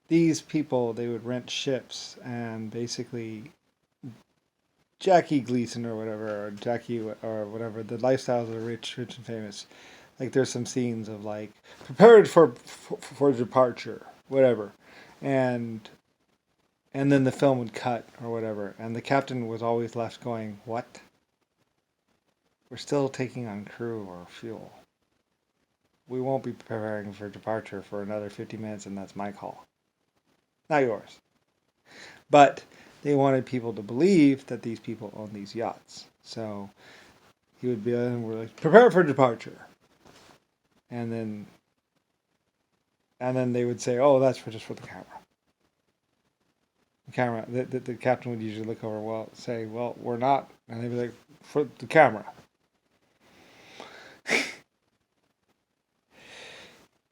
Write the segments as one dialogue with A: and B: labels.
A: these people, they would rent ships, and basically Jackie Gleason or whatever, or Jackie or whatever, the lifestyles of the rich and famous. Like there's some scenes of like prepared for departure, whatever, and and then the film would cut or whatever, and the captain was always left going, "What? We're still taking on crew or fuel. We won't be preparing for departure for another 50 minutes, and that's my call, not yours." But they wanted people to believe that these people own these yachts. So he would be, and we're like, prepare for departure. And then they would say, oh, that's for just for the camera. The captain would usually look over, well, say, well, we're not. And they'd be like, for the camera.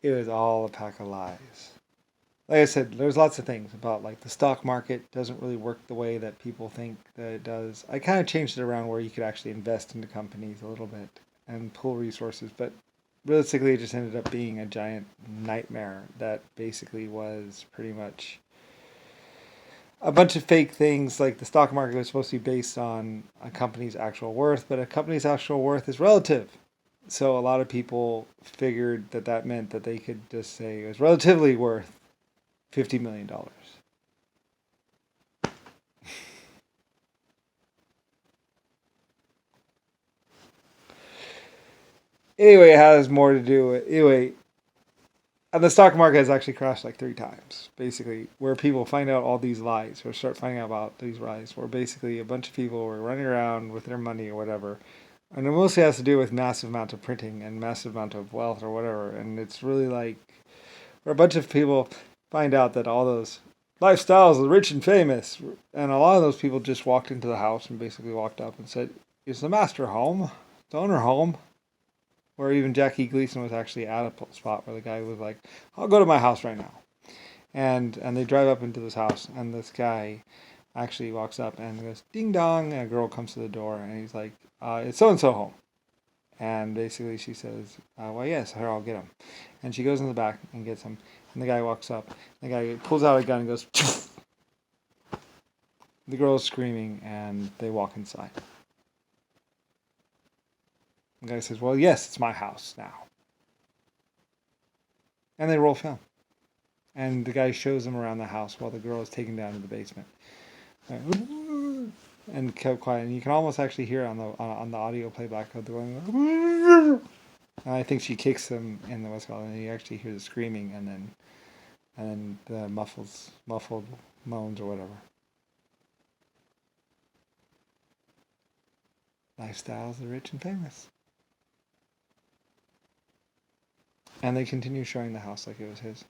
A: It was all a pack of lies. Like I said, there's lots of things about like the stock market doesn't really work the way that people think that it does. I kind of changed it around where you could actually invest into companies a little bit and pull resources, but realistically, it just ended up being a giant nightmare that basically was pretty much a bunch of fake things. Like the stock market was supposed to be based on a company's actual worth, but a company's actual worth is relative. So a lot of people figured that that meant that they could just say it was relatively worth $50 million. Anyway, it has more to do with anyway. And the stock market has actually crashed like 3 times, basically, where people find out all these lies or start finding out about these lies, where basically a bunch of people were running around with their money or whatever. And it mostly has to do with massive amount of printing and massive amount of wealth or whatever. And it's really like where a bunch of people find out that all those lifestyles of the rich and famous, and a lot of those people just walked into the house and basically walked up and said, "Is the master home? The owner home?" Or even Jackie Gleason was actually at a spot where the guy was like, "I'll go to my house right now," and they drive up into this house, and this guy actually walks up and goes ding dong, and a girl comes to the door, and he's like, "It's so and so home?" And basically she says, "Well, yes, here, I'll get him." And she goes in the back and gets him, and the guy walks up. The guy pulls out a gun and goes. The girl is screaming, and they walk inside. The guy says, "Well, yes, it's my house now." And they roll film. And the guy shows them around the house while the girl is taken down to the basement. And kept quiet. And you can almost actually hear on the audio playback of the going. And I think she kicks him in the what's called, and you actually hear the screaming, and then the muffled moans or whatever. Lifestyles of the rich and famous. And they continue showing the house like it was his.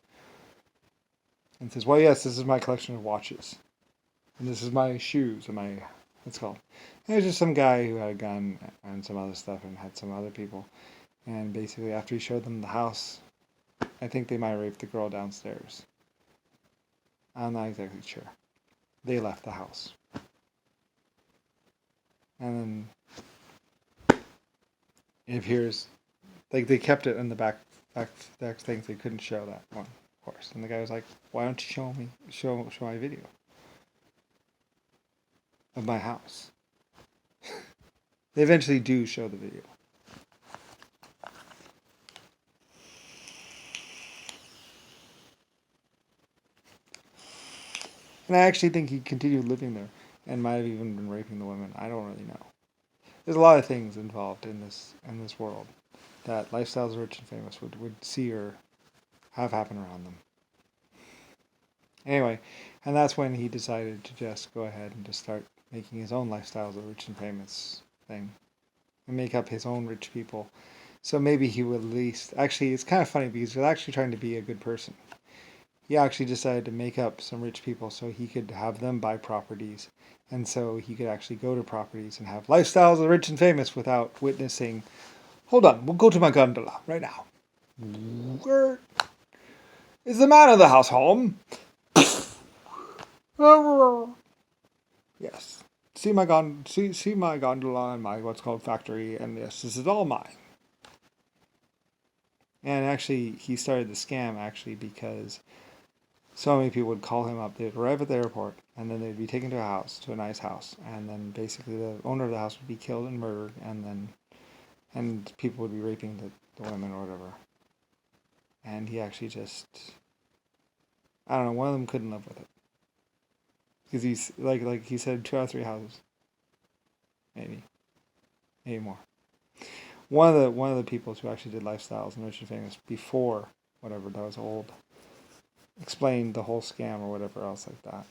A: And says, "Well, yes, this is my collection of watches. And this is my shoes and my, what's it called?" And there's just some guy who had a gun and some other stuff and had some other people. And basically, after he showed them the house, I think they might have raped the girl downstairs. I'm not exactly sure. They left the house. And then it appears, like they kept it in the back things. They couldn't show that one, of course. And the guy was like, "Why don't you show my video of my house?" They eventually do show the video. And I actually think he continued living there and might have even been raping the women. I don't really know. There's a lot of things involved in this world that lifestyles of rich and famous would see or have happen around them. Anyway, and that's when he decided to just go ahead and just start making his own lifestyles of rich and famous thing and make up his own rich people. So maybe he would at least actually it's kind of funny because he was actually trying to be a good person. He actually decided to make up some rich people so he could have them buy properties, and so he could actually go to properties and have lifestyles of the rich and famous without witnessing. Hold on, we'll go to my gondola right now. Where is the man of the house home? Yes. See my gondola and my what's called factory, and yes, this is all mine. And actually, he started the scam actually because So many people would call him up. They'd arrive at the airport, and then they'd be taken to a house, to a nice house, and then basically the owner of the house would be killed and murdered, and people would be raping the women or whatever. And he actually just, I don't know, one of them couldn't live with it because he's like he said, 2 out of 3 houses, maybe more. One of the people who actually did Lifestyles and Rich and Famous before whatever that was old explained the whole scam or whatever else like that.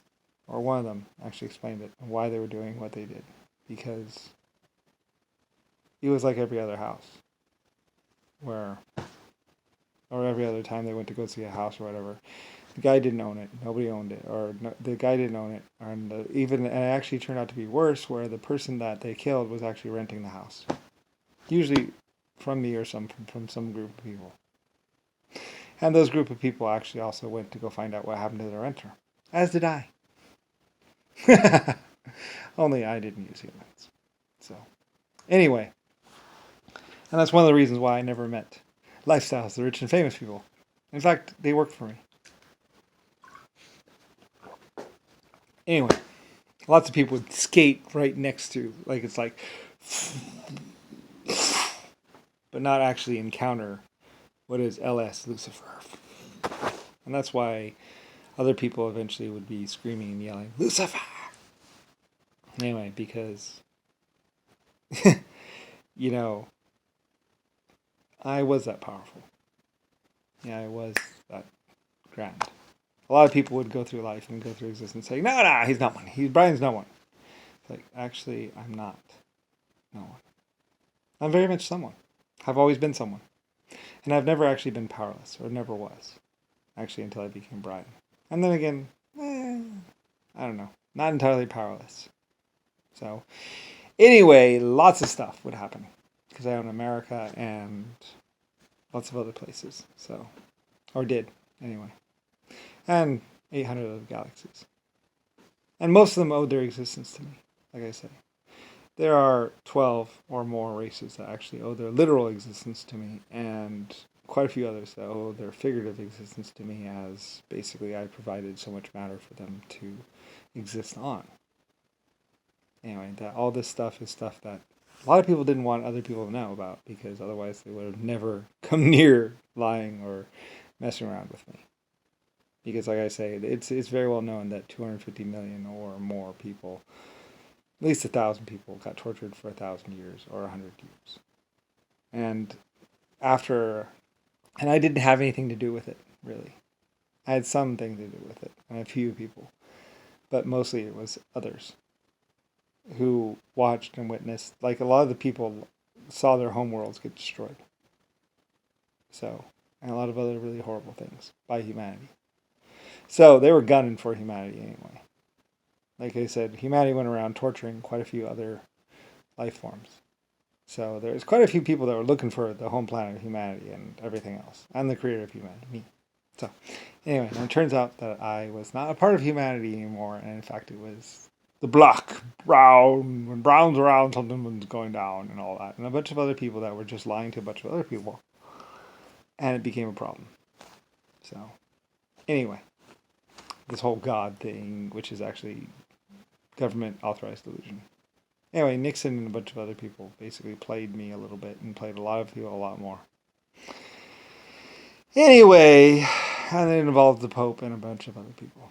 A: Or one of them actually explained it and why they were doing what they did. Because it was like every other house. Or every other time they went to go see a house or whatever. The guy didn't own it. Nobody owned it. Or no, the guy didn't own it. And it actually turned out to be worse where the person that they killed was actually renting the house. Usually from me or from some group of people. And those group of people actually also went to go find out what happened to the renter. As did I. Only I didn't use humans. So, anyway. And that's one of the reasons why I never met Lifestyles, the rich and famous people. In fact, they worked for me. Anyway. Lots of people would skate right next to, like it's like, but not actually encounter what is LS Lucifer. And that's why other people eventually would be screaming and yelling, Lucifer! Anyway, because, you know, I was that powerful. Yeah, I was that grand. A lot of people would go through life and go through existence saying, no, he's not one. Brian's no one. It's like, actually, I'm not no one. I'm very much someone. I've always been someone. And I've never actually been powerless, or never was. Actually, until I became Brian. And then again, I don't know. Not entirely powerless. So, anyway, lots of stuff would happen. Because I own America and lots of other places. So, or did, anyway. And 800 other galaxies. And most of them owed their existence to me, like I say. There are 12 or more races that actually owe their literal existence to me, and quite a few others that owe their figurative existence to me, as basically I provided so much matter for them to exist on. Anyway, all this stuff is stuff that a lot of people didn't want other people to know about, because otherwise they would have never come near lying or messing around with me. Because like I say, it's very well known that 250 million or more people, at least 1,000 people, got tortured for 1,000 years or 100 years. And I didn't have anything to do with it, really. I had something to do with it, and a few people. But mostly it was others who watched and witnessed. Like, a lot of the people saw their homeworlds get destroyed. So, and a lot of other really horrible things by humanity. So, they were gunning for humanity anyway. Like I said, humanity went around torturing quite a few other life forms. So there's quite a few people that were looking for the home planet of humanity and everything else. I'm the creator of humanity, me. So anyway, and it turns out that I was not a part of humanity anymore, and in fact it was the block, Brown, when Brown's around something was going down and all that. And a bunch of other people that were just lying to a bunch of other people. And it became a problem. So anyway, this whole God thing, which is actually government authorized delusion. Anyway, Nixon and a bunch of other people basically played me a little bit and played a lot of people a lot more. Anyway, and it involved the Pope and a bunch of other people.